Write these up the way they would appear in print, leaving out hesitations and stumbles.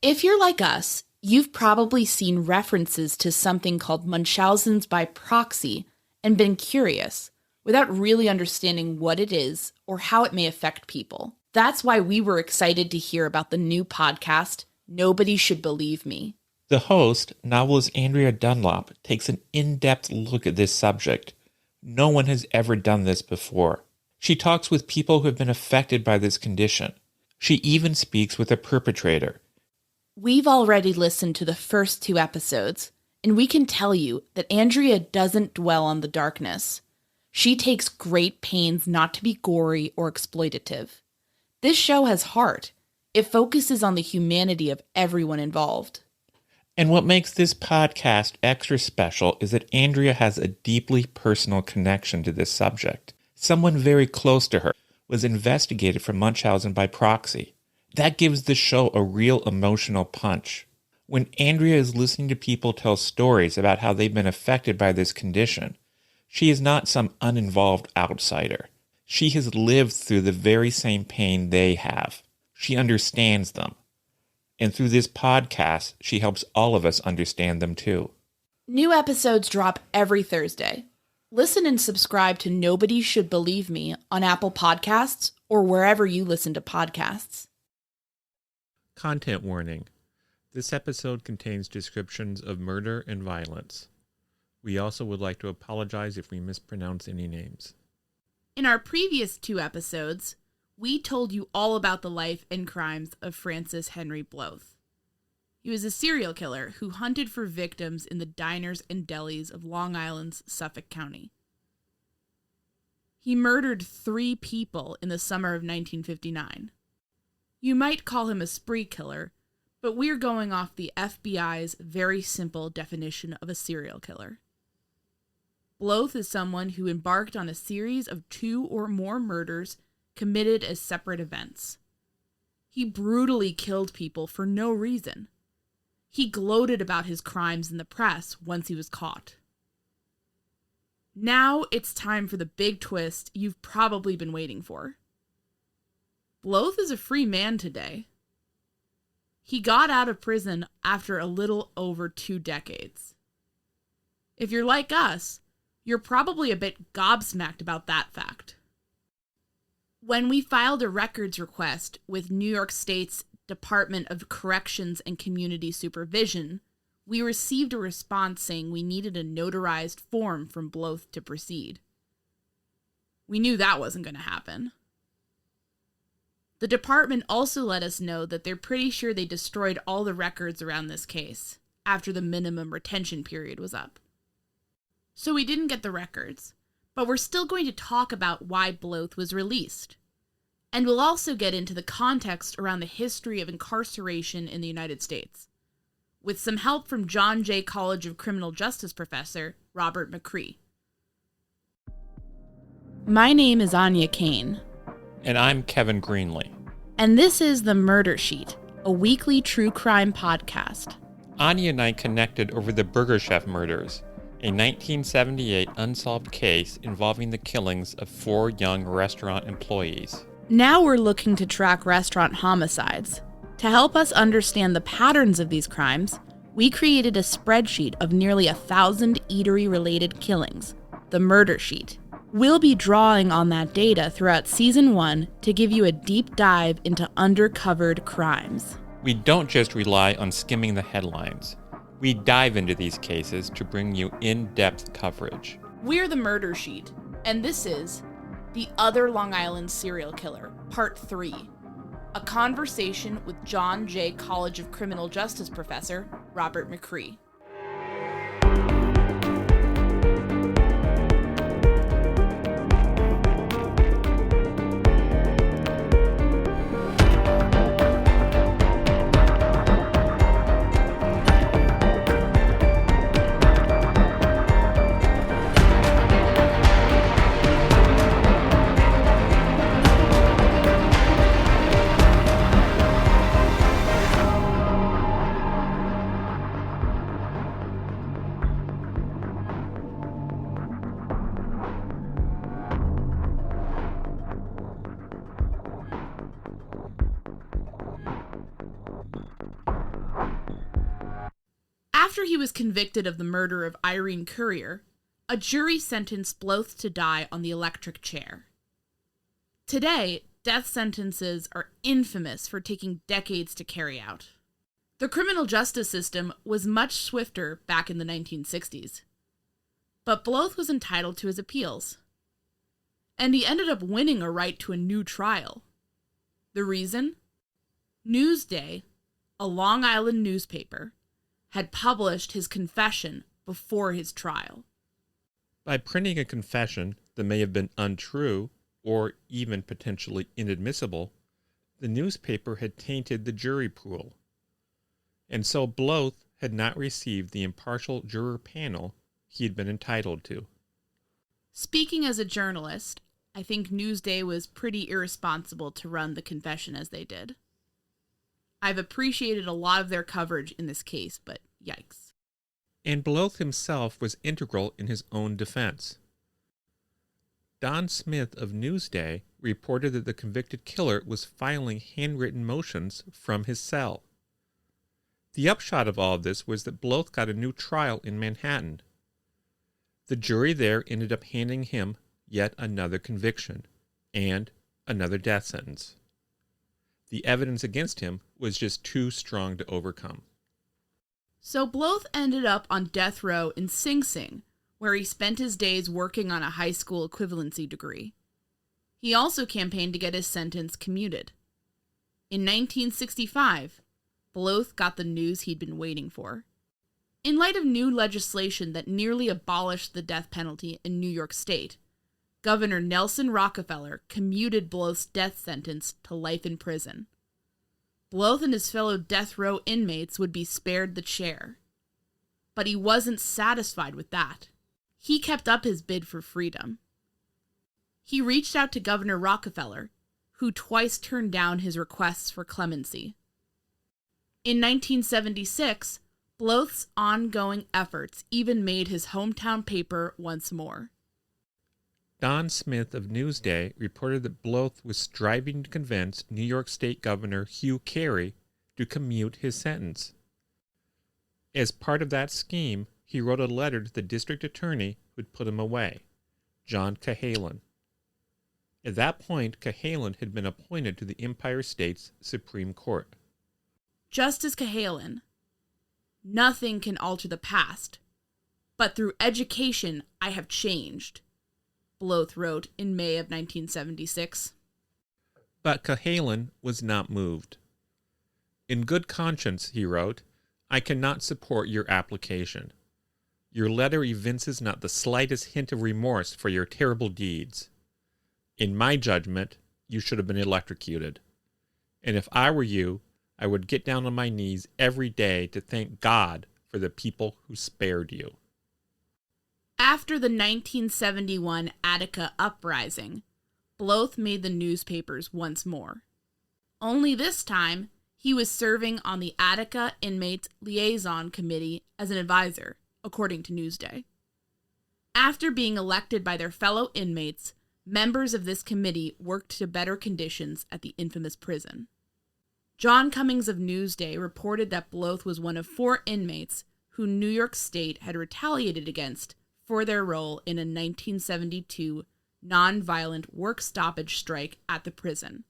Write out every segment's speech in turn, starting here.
If you're like us, you've probably seen references to something called Munchausen's by proxy and been curious, without really understanding what it is or how it may affect people. That's why we were excited to hear about the new podcast, Nobody Should Believe Me. The host, novelist Andrea Dunlop, takes an in-depth look at this subject. No one has ever done this before. She talks with people who have been affected by this condition. She even speaks with a perpetrator. We've already listened to the first 2 episodes, and we can tell you that Andrea doesn't dwell on the darkness. She takes great pains not to be gory or exploitative. This show has heart. It focuses on the humanity of everyone involved. And what makes this podcast extra special is that Andrea has a deeply personal connection to this subject. Someone very close to her was investigated for Munchausen by proxy. That gives the show a real emotional punch. When Andrea is listening to people tell stories about how they've been affected by this condition, she is not some uninvolved outsider. She has lived through the very same pain they have. She understands them. And through this podcast, she helps all of us understand them too. New episodes drop every Thursday. Listen and subscribe to Nobody Should Believe Me on Apple Podcasts or wherever you listen to podcasts. Content warning. This episode contains descriptions of murder and violence. We also would like to apologize if we mispronounce any names. In our previous 2 episodes, we told you all about the life and crimes of Francis Henry Bloeth. He was a serial killer who hunted for victims in the diners and delis of Long Island's Suffolk County. He murdered 3 people in the summer of 1959. You might call him a spree killer, but we're going off the FBI's very simple definition of a serial killer. Bloeth is someone who embarked on a series of 2 or more murders committed as separate events. He brutally killed people for no reason. He gloated about his crimes in the press once he was caught. Now it's time for the big twist you've probably been waiting for. Bloeth is a free man today. He got out of prison after a little over 2 decades. If you're like us, you're probably a bit gobsmacked about that fact. When we filed a records request with New York State's Department of Corrections and Community Supervision, we received a response saying we needed a notarized form from Bloeth to proceed. We knew that wasn't going to happen. The department also let us know that they're pretty sure they destroyed all the records around this case after the minimum retention period was up. So we didn't get the records, but we're still going to talk about why Bloeth was released. And we'll also get into the context around the history of incarceration in the United States, with some help from John Jay College of Criminal Justice professor Robert McCrie. My name is Áine Cain. And I'm Kevin Greenlee. And this is The Murder Sheet, a weekly true crime podcast. Áine and I connected over the Burger Chef murders, a 1978 unsolved case involving the killings of 4 young restaurant employees. Now we're looking to track restaurant homicides. To help us understand the patterns of these crimes, we created a spreadsheet of nearly 1,000 eatery-related killings, the Murder Sheet. We'll be drawing on that data throughout Season 1 to give you a deep dive into undercovered crimes. We don't just rely on skimming the headlines. We dive into these cases to bring you in-depth coverage. We're the Murder Sheet, and this is The Other Long Island Serial Killer, Part 3. A conversation with John Jay College of Criminal Justice professor Robert McCrie. After he was convicted of the murder of Irene Currier, a jury sentenced Bloeth to die on the electric chair. Today, death sentences are infamous for taking decades to carry out. The criminal justice system was much swifter back in the 1960s. But Bloeth was entitled to his appeals. And he ended up winning a right to a new trial. The reason? Newsday, a Long Island newspaper, had published his confession before his trial. By printing a confession that may have been untrue or even potentially inadmissible, the newspaper had tainted the jury pool. And so Bloeth had not received the impartial juror panel he had been entitled to. Speaking as a journalist, I think Newsday was pretty irresponsible to run the confession as they did. I've appreciated a lot of their coverage in this case, but yikes. And Bloeth himself was integral in his own defense. Don Smith of Newsday reported that the convicted killer was filing handwritten motions from his cell. The upshot of all of this was that Bloeth got a new trial in Manhattan. The jury there ended up handing him yet another conviction and another death sentence. The evidence against him was just too strong to overcome. So Bloeth ended up on death row in Sing Sing, where he spent his days working on a high school equivalency degree. He also campaigned to get his sentence commuted. In 1965, Bloeth got the news he'd been waiting for. In light of new legislation that nearly abolished the death penalty in New York State, Governor Nelson Rockefeller commuted Bloeth's death sentence to life in prison. Bloeth and his fellow death row inmates would be spared the chair. But he wasn't satisfied with that. He kept up his bid for freedom. He reached out to Governor Rockefeller, who twice turned down his requests for clemency. In 1976, Bloeth's ongoing efforts even made his hometown paper once more. Don Smith of Newsday reported that Bloeth was striving to convince New York State Governor Hugh Carey to commute his sentence. As part of that scheme, he wrote a letter to the district attorney who'd put him away, John Cahalan. At that point, Cahalan had been appointed to the Empire State's Supreme Court. Justice Cahalan, nothing can alter the past, but through education I have changed, Bloeth wrote in May of 1976. But Cahalan was not moved. In good conscience, he wrote, I cannot support your application. Your letter evinces not the slightest hint of remorse for your terrible deeds. In my judgment, you should have been electrocuted. And if I were you, I would get down on my knees every day to thank God for the people who spared you. After the 1971 Attica uprising, Bloeth made the newspapers once more. Only this time, he was serving on the Attica Inmates Liaison Committee as an advisor, according to Newsday. After being elected by their fellow inmates, members of this committee worked to better conditions at the infamous prison. John Cummings of Newsday reported that Bloeth was one of 4 inmates who New York State had retaliated against for their role in a 1972 nonviolent work stoppage strike at the prison.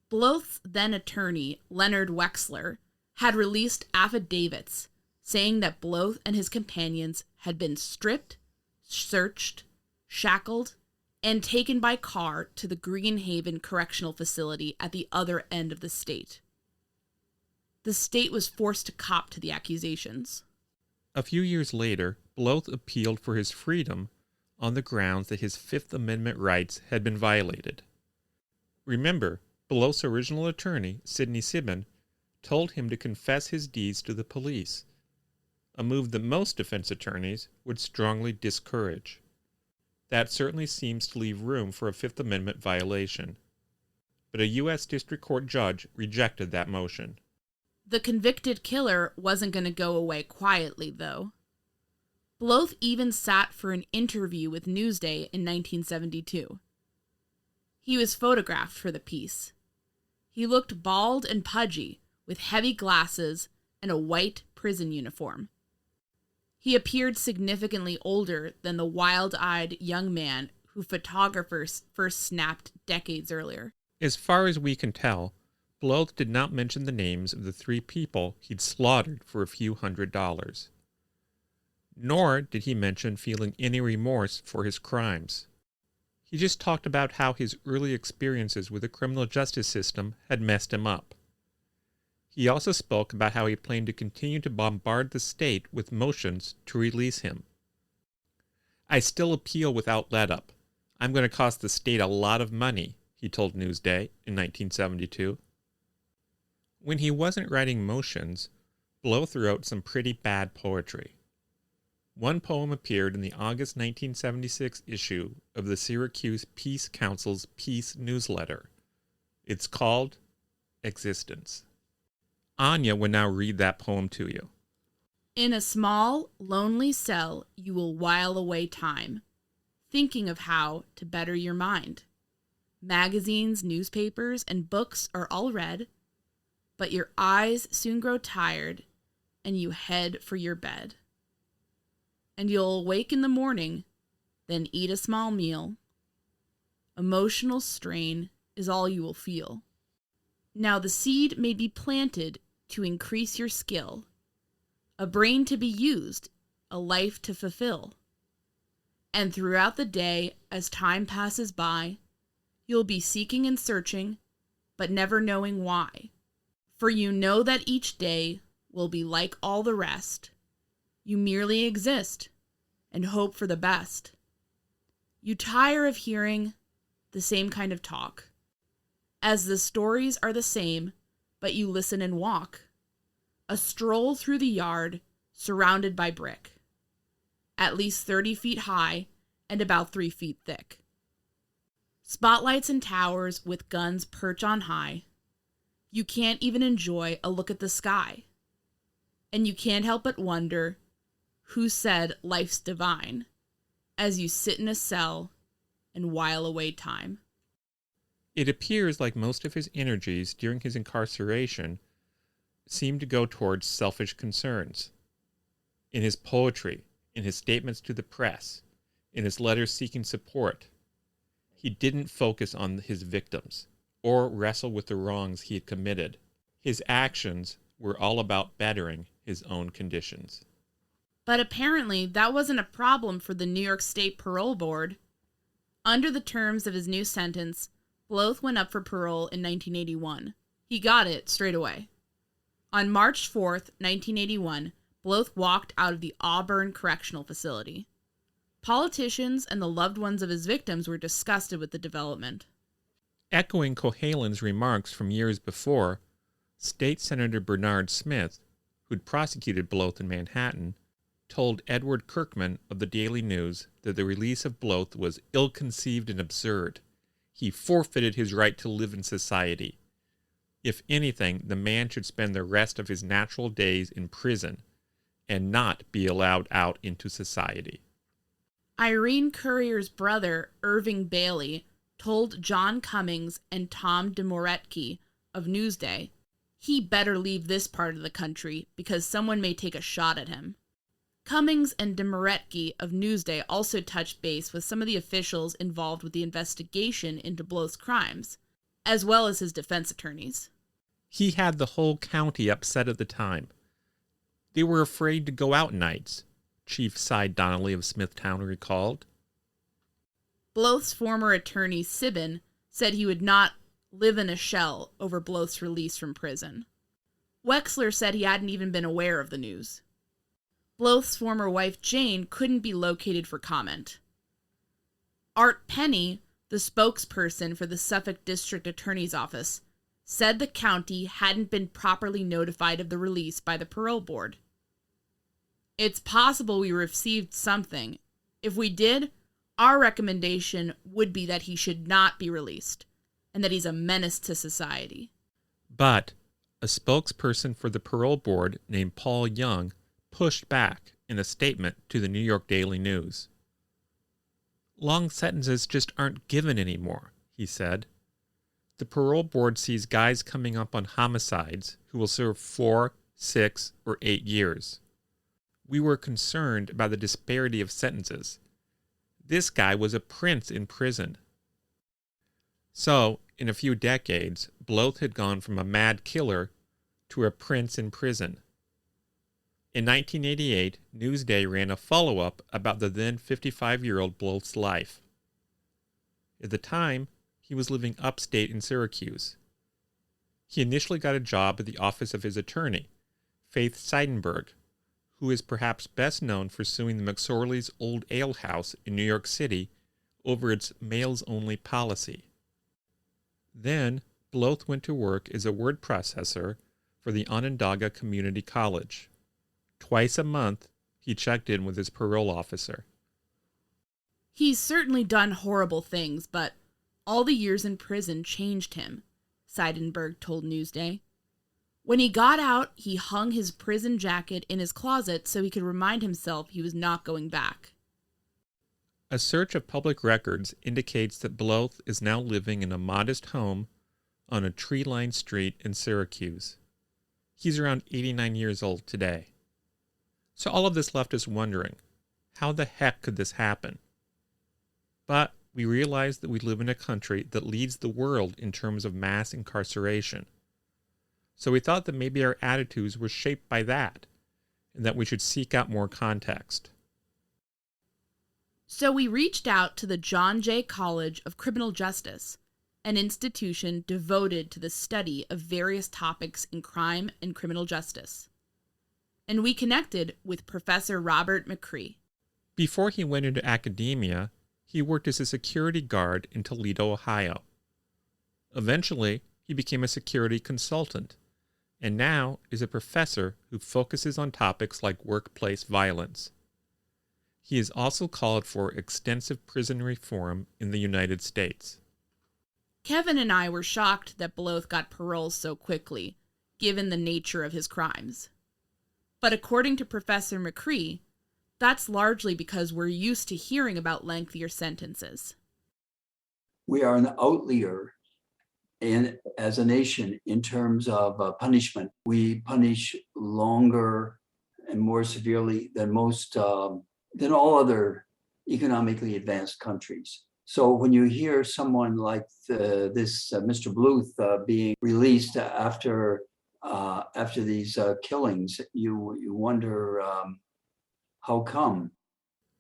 Bloeth's then attorney, Leonard Wexler, had released affidavits saying that Bloeth and his companions had been stripped, searched, shackled, and taken by car to the Green Haven Correctional Facility at the other end of the state. The state was forced to cop to the accusations. A few years later, Bloeth appealed for his freedom on the grounds that his Fifth Amendment rights had been violated. Remember, Bloeth's original attorney, Sidney Sibin, told him to confess his deeds to the police, a move that most defense attorneys would strongly discourage. That certainly seems to leave room for a Fifth Amendment violation. But a U.S. District Court judge rejected that motion. The convicted killer wasn't going to go away quietly, though. Bloeth even sat for an interview with Newsday in 1972. He was photographed for the piece. He looked bald and pudgy, with heavy glasses and a white, prison uniform. He appeared significantly older than the wild-eyed young man who photographers first snapped decades earlier. As far as we can tell, Bloeth did not mention the names of the 3 people he'd slaughtered for a few $100s. Nor did he mention feeling any remorse for his crimes. He just talked about how his early experiences with the criminal justice system had messed him up. He also spoke about how he planned to continue to bombard the state with motions to release him. "I still appeal without let-up. I'm going to cost the state a lot of money," he told Newsday in 1972. When he wasn't writing motions, Bloeth wrote some pretty bad poetry. One poem appeared in the August 1976 issue of the Syracuse Peace Council's Peace newsletter. It's called Existence. Áine will now read that poem to you. In a small, lonely cell, you will while away time, thinking of how to better your mind. Magazines, newspapers, and books are all read, but your eyes soon grow tired, and you head for your bed. And you'll awake in the morning, then eat a small meal. Emotional strain is all you will feel. Now the seed may be planted to increase your skill, a brain to be used, a life to fulfill. And throughout the day, as time passes by, you'll be seeking and searching, but never knowing why. For you know that each day will be like all the rest. You merely exist and hope for the best. You tire of hearing the same kind of talk, as the stories are the same, but you listen and walk. A stroll through the yard, surrounded by brick, at least 30 feet high and about 3 feet thick. Spotlights and towers with guns perch on high. You can't even enjoy a look at the sky. And you can't help but wonder, who said life's divine, as you sit in a cell and while away time. It appears like most of his energies during his incarceration seemed to go towards selfish concerns. In his poetry, in his statements to the press, in his letters seeking support, he didn't focus on his victims or wrestle with the wrongs he had committed. His actions were all about bettering his own conditions. But apparently that wasn't a problem for the New York State Parole Board. Under the terms of his new sentence, Bloeth went up for parole in 1981. He got it straight away. On March 4th, 1981, Bloeth walked out of the Auburn Correctional Facility. Politicians and the loved ones of his victims were disgusted with the development. Echoing Cohalen's remarks from years before, State Senator Bernard Smith, who'd prosecuted Bloeth in Manhattan, told Edward Kirkman of the Daily News that the release of Bloeth was ill-conceived and absurd. He forfeited his right to live in society. If anything, the man should spend the rest of his natural days in prison and not be allowed out into society. Irene Currier's brother, Irving Bailey, told John Cummings and Tom DeMoretke of Newsday he better leave this part of the country because someone may take a shot at him. Cummings and DeMoretke of Newsday also touched base with some of the officials involved with the investigation into Bloeth's crimes, as well as his defense attorneys. He had the whole county upset at the time. They were afraid to go out nights, Chief Cy Donnelly of Smithtown recalled. Bloeth's former attorney, Sibin, said he would not live in a shell over Bloeth's release from prison. Wexler said he hadn't even been aware of the news. Bloeth's former wife, Jane, couldn't be located for comment. Art Penny, the spokesperson for the Suffolk District Attorney's Office, said the county hadn't been properly notified of the release by the parole board. It's possible we received something. If we did, our recommendation would be that he should not be released, and that he's a menace to society. But a spokesperson for the parole board named Paul Young pushed back in a statement to the New York Daily News. Long sentences just aren't given anymore, he said. The parole board sees guys coming up on homicides who will serve 4, 6, or 8 years. We were concerned about the disparity of sentences. This guy was a prince in prison. So, in a few decades, Bloeth had gone from a mad killer to a prince in prison. In 1988, Newsday ran a follow-up about the then 55-year-old Bloeth's life. At the time, he was living upstate in Syracuse. He initially got a job at the office of his attorney, Faith Seidenberg, who is perhaps best known for suing the McSorley's Old Ale House in New York City over its males-only policy. Then, Bloeth went to work as a word processor for the Onondaga Community College. Twice a month, he checked in with his parole officer. He's certainly done horrible things, but all the years in prison changed him, Seidenberg told Newsday. When he got out, he hung his prison jacket in his closet so he could remind himself he was not going back. A search of public records indicates that Bloeth is now living in a modest home on a tree-lined street in Syracuse. He's around 89 years old today. So all of this left us wondering, how the heck could this happen? But we realize that we live in a country that leads the world in terms of mass incarceration. So we thought that maybe our attitudes were shaped by that, and that we should seek out more context. So we reached out to the John Jay College of Criminal Justice, an institution devoted to the study of various topics in crime and criminal justice. And we connected with Professor Robert McCrie. Before he went into academia, he worked as a security guard in Toledo, Ohio. Eventually, he became a security consultant, and now is a professor who focuses on topics like workplace violence. He has also called for extensive prison reform in the United States. Kevin and I were shocked that Bloeth got parole so quickly, given the nature of his crimes. But according to Professor McCrie, that's largely because we're used to hearing about lengthier sentences. We are an outlier as a nation in terms of punishment. We punish longer and more severely than than all other economically advanced countries. So when you hear someone like this Mr. Bloeth being released after these killings, you wonder how come.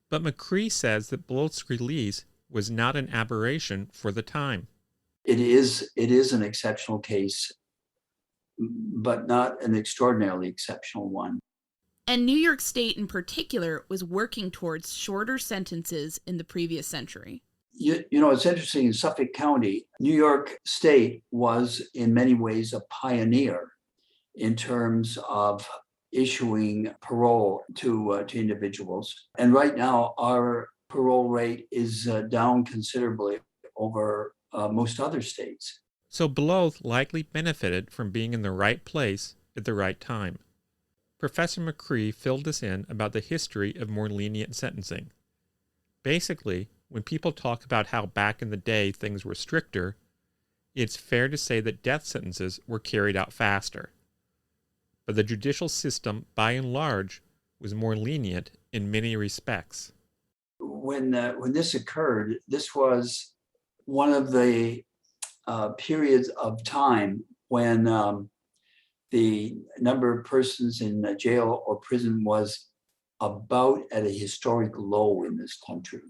But McCrie says that Bloeth's release was not an aberration for the time. It is an exceptional case, but not an extraordinarily exceptional one. And New York State in particular was working towards shorter sentences in the previous century. You know, it's interesting, in Suffolk County, New York State was in many ways a pioneer in terms of issuing parole to individuals. And right now, our parole rate is down considerably over most other states. So Bloeth likely benefited from being in the right place at the right time. Professor McCrie filled us in about the history of more lenient sentencing. Basically, when people talk about how back in the day things were stricter, it's fair to say that death sentences were carried out faster. But the judicial system, by and large, was more lenient in many respects. When this occurred, this was one of the periods of time when the number of persons in jail or prison was about at a historic low in this country.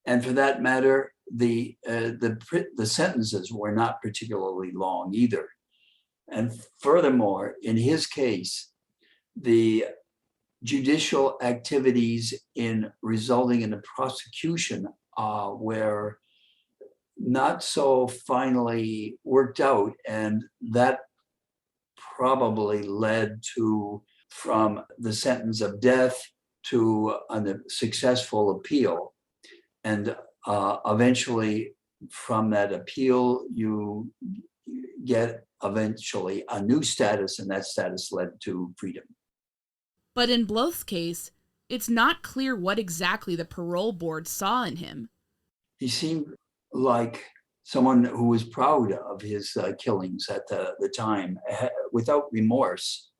And for that matter, the sentences were not particularly long either. And furthermore, in his case, the judicial activities in resulting in the prosecution were not so finally worked out, and that probably led to, from the sentence of death to a successful appeal. And eventually from that appeal, you get eventually a new status, and that status led to freedom. But in Bloeth's case, it's not clear what exactly the parole board saw in him. He seemed like someone who was proud of his killings at the time, without remorse.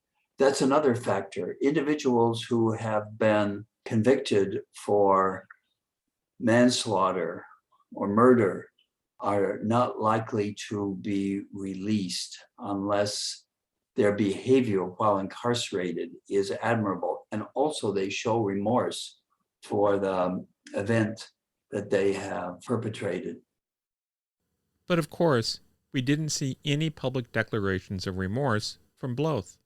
That's another factor. Individuals who have been convicted for manslaughter or murder are not likely to be released unless their behavior while incarcerated is admirable. And also they show remorse for the event that they have perpetrated. But of course, we didn't see any public declarations of remorse from Bloeth.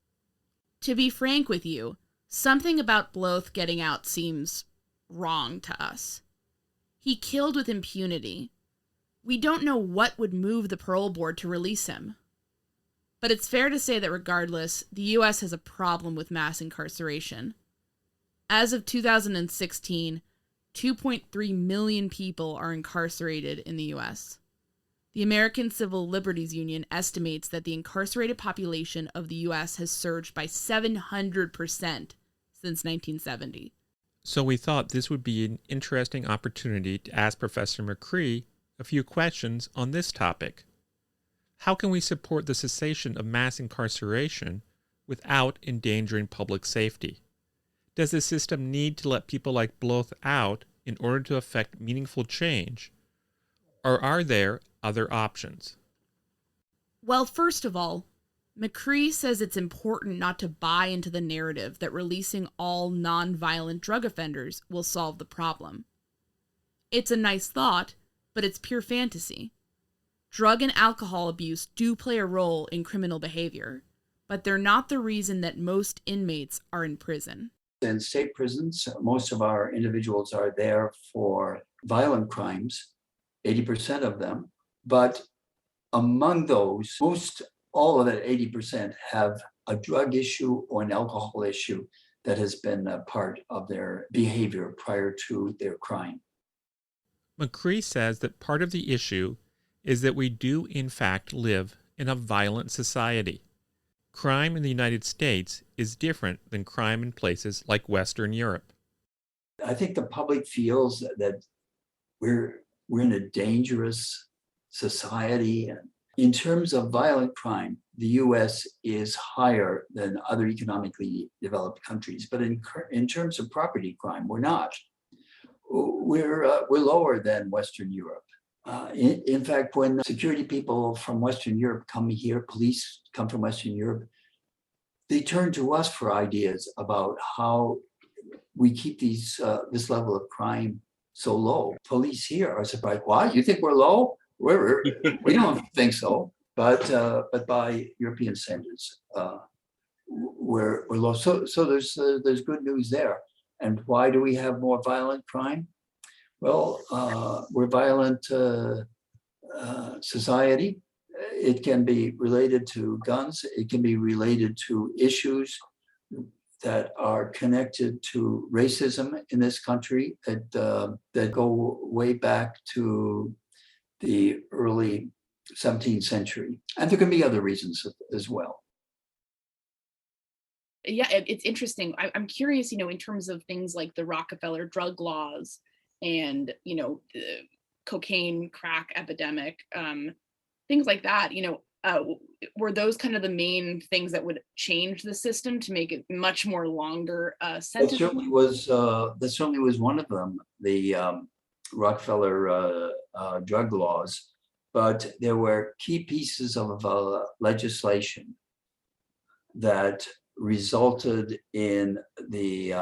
To be frank with you, something about Bloeth getting out seems wrong to us. He killed with impunity. We don't know what would move the parole board to release him. But it's fair to say that regardless, the U.S. has a problem with mass incarceration. As of 2016, 2.3 million people are incarcerated in the U.S. The American Civil Liberties Union estimates that the incarcerated population of the U.S. has surged by 700% since 1970. So we thought this would be an interesting opportunity to ask Professor McCrie a few questions on this topic. How can we support the cessation of mass incarceration without endangering public safety? Does the system need to let people like Bloeth out in order to effect meaningful change? Or are there other options? Well, first of all, McCrie says it's important not to buy into the narrative that releasing all non-violent drug offenders will solve the problem. It's a nice thought, but it's pure fantasy. Drug and alcohol abuse do play a role in criminal behavior, but they're not the reason that most inmates are in prison. In state prisons, most of our individuals are there for violent crimes, 80% of them. But among those, all of that 80% have a drug issue or an alcohol issue that has been a part of their behavior prior to their crime. McCrie says that part of the issue is that we do in fact live in a violent society. Crime in the United States is different than crime in places like Western Europe. I think the public feels that we're in a dangerous society. And in terms of violent crime, the U.S. is higher than other economically developed countries. But in terms of property crime, we're not. We're lower than Western Europe. In fact, when security people from Western Europe come here, police come from Western Europe, they turn to us for ideas about how we keep this level of crime so low. Police here are surprised. What? You think we're low? We don't think so. But by European standards, we're low. So there's good news there. And why do we have more violent crime? Well, we're a violent society. It can be related to guns. It can be related to issues that are connected to racism in this country that go way back to the early 17th century. And there can be other reasons as well. Yeah, it's interesting. I'm curious, in terms of things like the Rockefeller drug laws and, the cocaine, crack epidemic, things like that, were those kind of the main things that would change the system to make it much more longer sentence? That certainly was one of them, the Rockefeller drug laws. But there were key pieces of legislation that resulted in these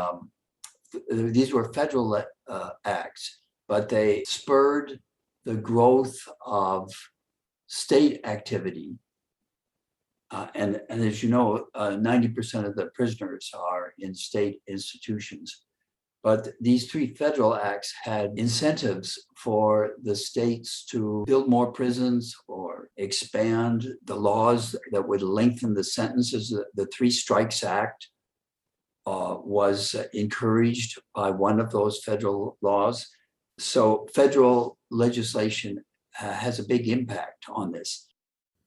were federal acts, but they spurred the growth of state activity. And as you know, 90% of the prisoners are in state institutions. But these three federal acts had incentives for the states to build more prisons or expand the laws that would lengthen the sentences. The Three Strikes Act was encouraged by one of those federal laws. So federal legislation has a big impact on this.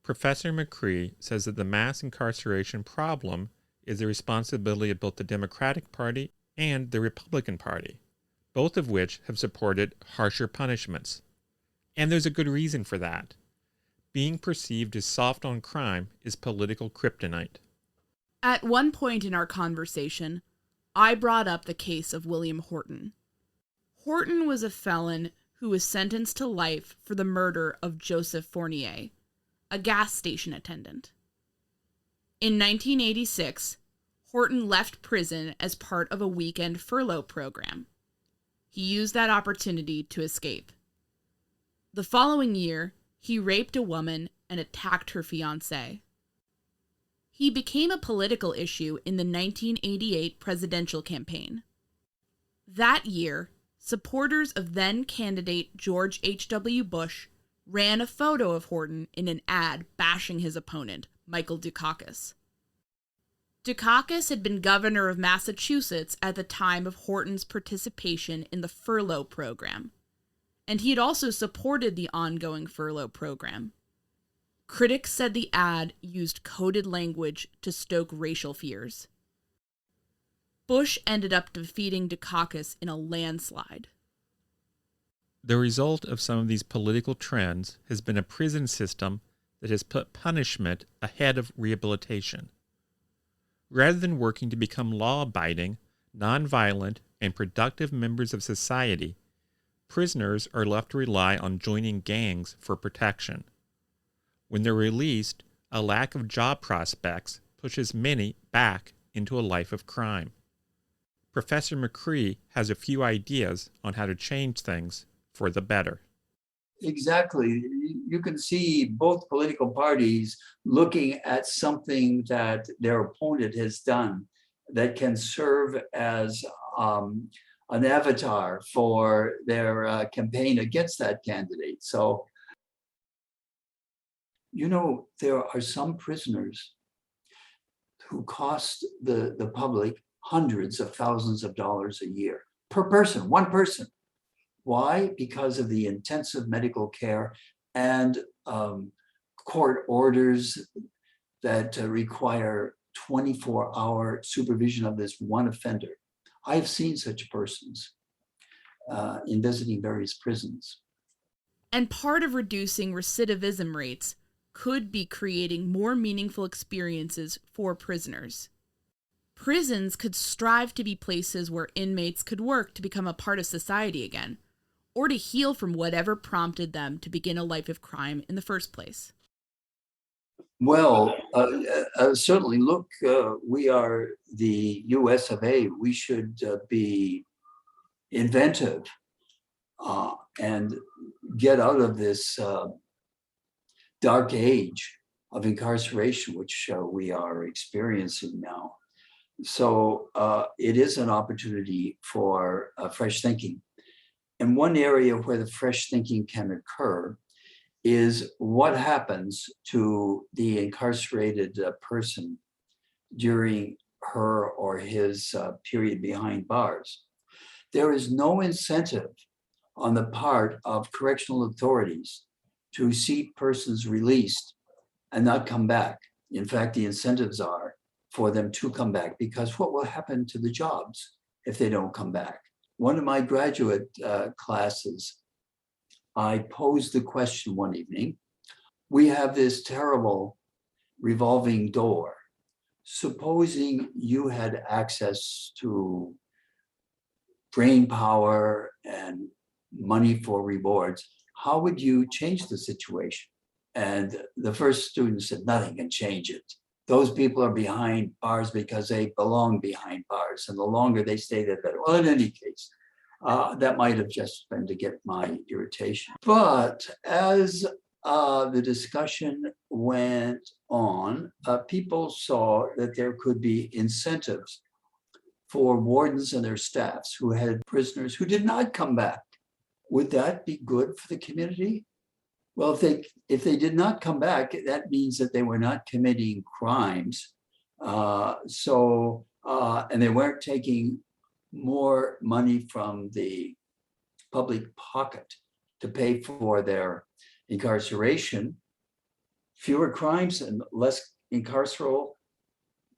Professor McCrie says that the mass incarceration problem is the responsibility of both the Democratic Party and the Republican Party, both of which have supported harsher punishments. And there's a good reason for that. Being perceived as soft on crime is political kryptonite. At one point in our conversation, I brought up the case of William Horton. Horton was a felon who was sentenced to life for the murder of Joseph Fournier, a gas station attendant. In 1986, Horton left prison as part of a weekend furlough program. He used that opportunity to escape. The following year, he raped a woman and attacked her fiancé. He became a political issue in the 1988 presidential campaign. That year, supporters of then-candidate George H.W. Bush ran a photo of Horton in an ad bashing his opponent, Michael Dukakis. Dukakis had been governor of Massachusetts at the time of Horton's participation in the furlough program, and he had also supported the ongoing furlough program. Critics said the ad used coded language to stoke racial fears. Bush ended up defeating Dukakis in a landslide. The result of some of these political trends has been a prison system that has put punishment ahead of rehabilitation. Rather than working to become law-abiding, nonviolent, and productive members of society, prisoners are left to rely on joining gangs for protection. When they're released, a lack of job prospects pushes many back into a life of crime. Professor McCrie has a few ideas on how to change things for the better. Exactly. You can see both political parties looking at something that their opponent has done that can serve as an avatar for their campaign against that candidate. So, there are some prisoners who cost the public hundreds of thousands of dollars a year per person, one person. Why? Because of the intensive medical care and court orders that require 24-hour supervision of this one offender. I've seen such persons in visiting various prisons. And part of reducing recidivism rates could be creating more meaningful experiences for prisoners. Prisons could strive to be places where inmates could work to become a part of society again, or to heal from whatever prompted them to begin a life of crime in the first place. Well, certainly, look, we are the US of A. We should be inventive and get out of this dark age of incarceration, which we are experiencing now. So it is an opportunity for fresh thinking. And one area where the fresh thinking can occur is what happens to the incarcerated person during her or his period behind bars. There is no incentive on the part of correctional authorities to see persons released and not come back. In fact, the incentives are for them to come back, because what will happen to the jobs if they don't come back? One of my graduate classes, I posed the question one evening. We have this terrible revolving door. Supposing you had access to brain power and money for rewards, how would you change the situation? And the first student said, nothing can change it. Those people are behind bars because they belong behind bars, and the longer they stay, the better. Well, in any case, that might have just been to get my irritation. But as the discussion went on, people saw that there could be incentives for wardens and their staffs who had prisoners who did not come back. Would that be good for the community? Well, if they did not come back, that means that they were not committing crimes. And they weren't taking more money from the public pocket to pay for their incarceration. Fewer crimes and less incarceral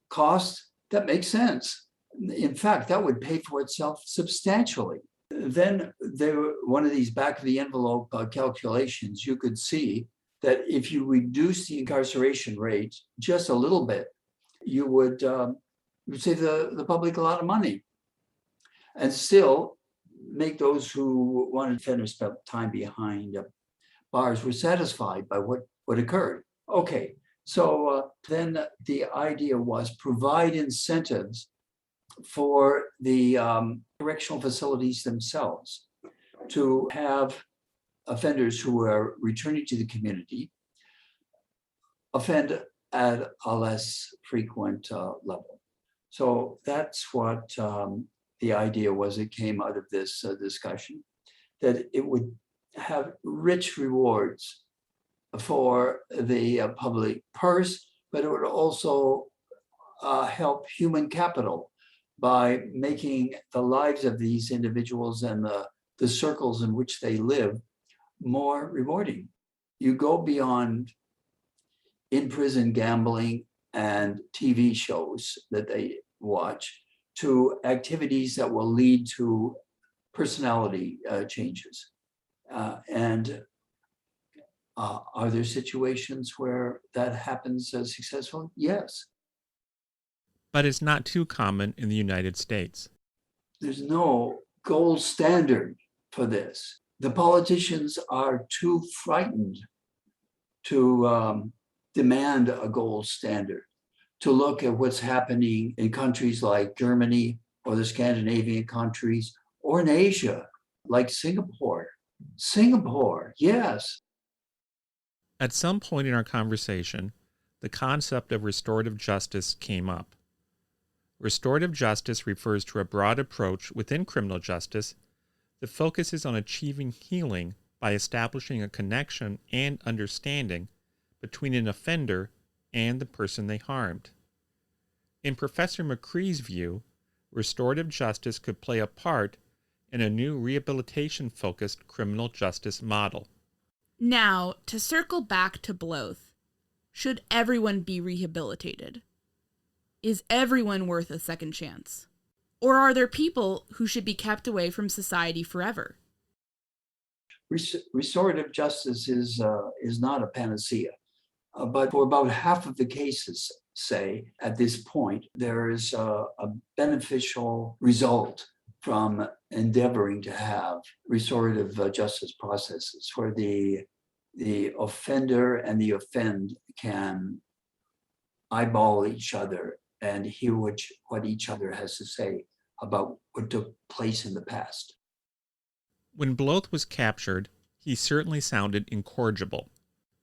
costs, that makes sense. In fact, that would pay for itself substantially. Then one of these back of the envelope calculations, you could see that if you reduce the incarceration rate just a little bit, you would save the public a lot of money and still make those who wanted to spend time behind bars were satisfied by what occurred. Okay, so then the idea was provide incentives for the correctional facilities themselves to have offenders who are returning to the community offend at a less frequent level. So that's what the idea was. It came out of this discussion, that it would have rich rewards for the public purse, but it would also help human capital by making the lives of these individuals and the circles in which they live more rewarding. You go beyond in-prison gambling and TV shows that they watch to activities that will lead to personality changes. And are there situations where that happens successfully? Yes. But it's not too common in the United States. There's no gold standard for this. The politicians are too frightened to demand a gold standard, to look at what's happening in countries like Germany or the Scandinavian countries, or in Asia, like Singapore. Singapore, yes. At some point in our conversation, the concept of restorative justice came up. Restorative justice refers to a broad approach within criminal justice that focuses on achieving healing by establishing a connection and understanding between an offender and the person they harmed. In Professor McCrie's view, restorative justice could play a part in a new rehabilitation-focused criminal justice model. Now, to circle back to Bloeth, should everyone be rehabilitated? Is everyone worth a second chance? Or are there people who should be kept away from society forever? Restorative justice is not a panacea, but for about half of the cases, say, at this point, there is a beneficial result from endeavoring to have restorative justice processes where the offender and the offend can eyeball each other and hear what each other has to say about what took place in the past. When Bloeth was captured, he certainly sounded incorrigible.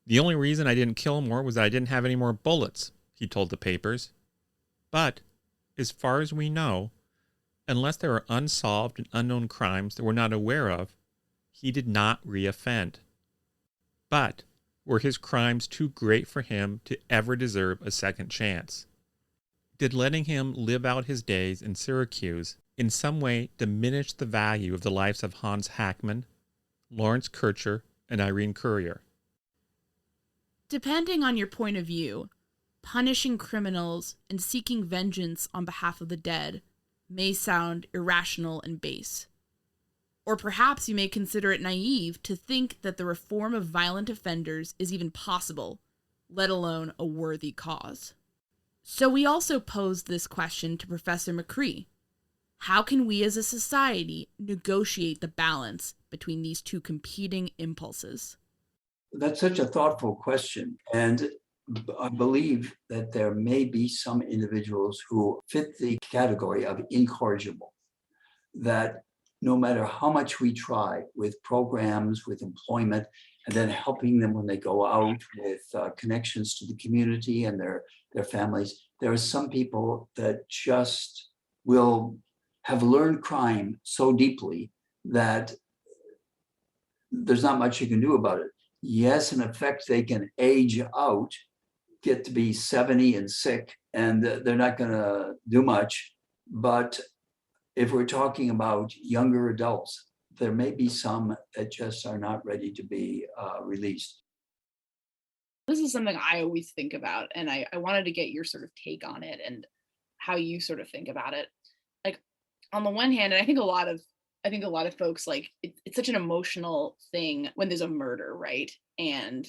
The only reason I didn't kill more was that I didn't have any more bullets, he told the papers. But, as far as we know, unless there are unsolved and unknown crimes that we're not aware of, he did not reoffend. But were his crimes too great for him to ever deserve a second chance? Did letting him live out his days in Syracuse in some way diminish the value of the lives of Hans Hackman, Lawrence Kircher, and Irene Currier? Depending on your point of view, punishing criminals and seeking vengeance on behalf of the dead may sound irrational and base. Or perhaps you may consider it naive to think that the reform of violent offenders is even possible, let alone a worthy cause. So we also posed this question to Professor McCrie. How can we as a society negotiate the balance between these two competing impulses? That's such a thoughtful question. And I believe that there may be some individuals who fit the category of incorrigible, that no matter how much we try with programs, with employment, and then helping them when they go out with connections to the community and their families, there are some people that just will have learned crime so deeply that there's not much you can do about it. Yes, in effect, they can age out, get to be 70 and sick, and they're not going to do much. But if we're talking about younger adults, there may be some that just are not ready to be released. This is something I always think about, and I wanted to get your sort of take on it and how you sort of think about it. Like, on the one hand, and I think a lot of folks, like, it's such an emotional thing when there's a murder, right? And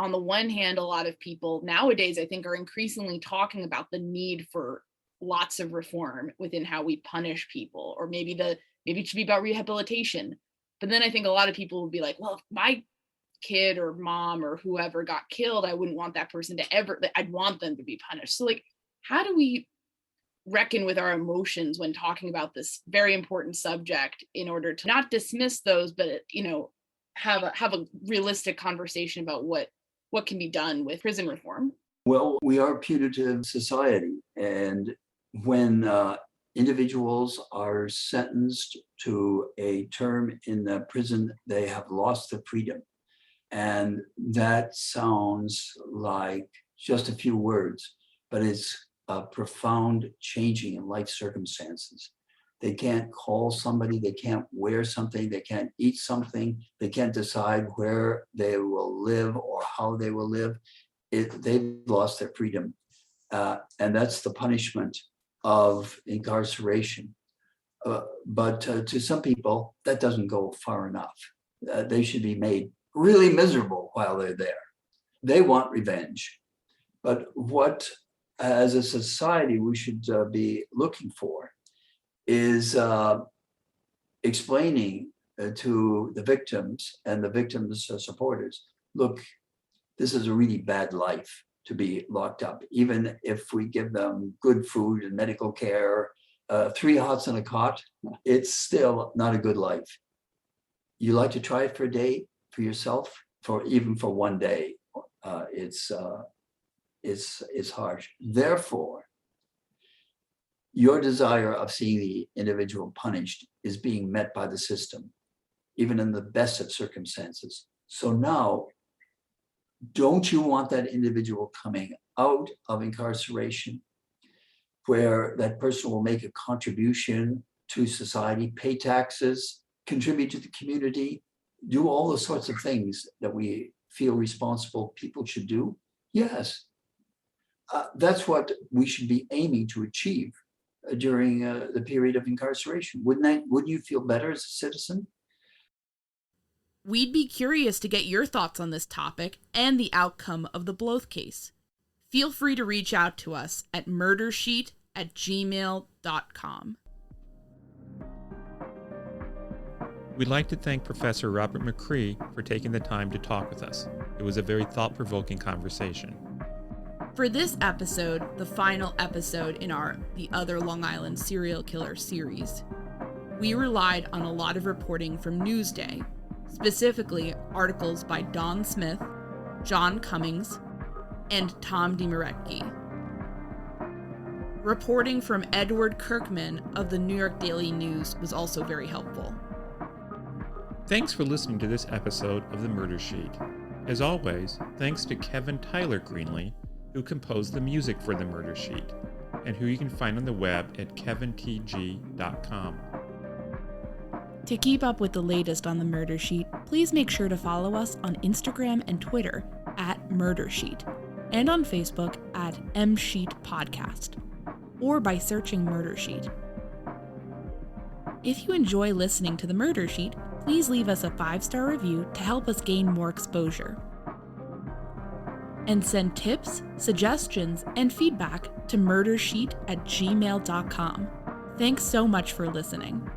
on the one hand, a lot of people nowadays, I think, are increasingly talking about the need for lots of reform within how we punish people, or maybe it should be about rehabilitation. But then I think a lot of people would be like, well, if my kid or mom or whoever got killed, I wouldn't want that person to ever, I'd want them to be punished. So like, how do we reckon with our emotions when talking about this very important subject in order to not dismiss those, but, you know, have a realistic conversation about what can be done with prison reform? Well, we are a punitive society, and when individuals are sentenced to a term in the prison, they have lost their freedom. And that sounds like just a few words, but it's a profound changing in life circumstances. They can't call somebody, they can't wear something, they can't eat something, they can't decide where they will live or how they will live. They've lost their freedom. And that's the punishment of incarceration. But to some people, that doesn't go far enough. They should be made really miserable while they're there. They want revenge. But what, as a society, we should be looking for is explaining to the victims and the victims' supporters, look, this is a really bad life to be locked up. Even if we give them good food and medical care, 3 hots and a cot, it's still not a good life. You like to try it for a day for yourself, even for one day, it's harsh. Therefore, your desire of seeing the individual punished is being met by the system, even in the best of circumstances. So now, don't you want that individual coming out of incarceration, where that person will make a contribution to society, pay taxes, contribute to the community, do all the sorts of things that we feel responsible people should do? Yes. That's what we should be aiming to achieve during the period of incarceration. Wouldn't you feel better as a citizen? We'd be curious to get your thoughts on this topic and the outcome of the Bloeth case. Feel free to reach out to us at murdersheet@gmail.com. We'd like to thank Professor Robert McCrie for taking the time to talk with us. It was a very thought-provoking conversation. For this episode, the final episode in our The Other Long Island Serial Killer series, we relied on a lot of reporting from Newsday, specifically articles by Don Smith, John Cummings, and Tom DiMarecki. Reporting from Edward Kirkman of the New York Daily News was also very helpful. Thanks for listening to this episode of The Murder Sheet. As always, thanks to Kevin Tyler Greenlee, who composed the music for The Murder Sheet, and who you can find on the web at kevintg.com. To keep up with the latest on The Murder Sheet, please make sure to follow us on Instagram and Twitter @MurderSheet, and on Facebook @MSheetPodcast, or by searching Murder Sheet. If you enjoy listening to The Murder Sheet, please leave us a 5-star review to help us gain more exposure. And send tips, suggestions, and feedback to murdersheet@gmail.com. Thanks so much for listening.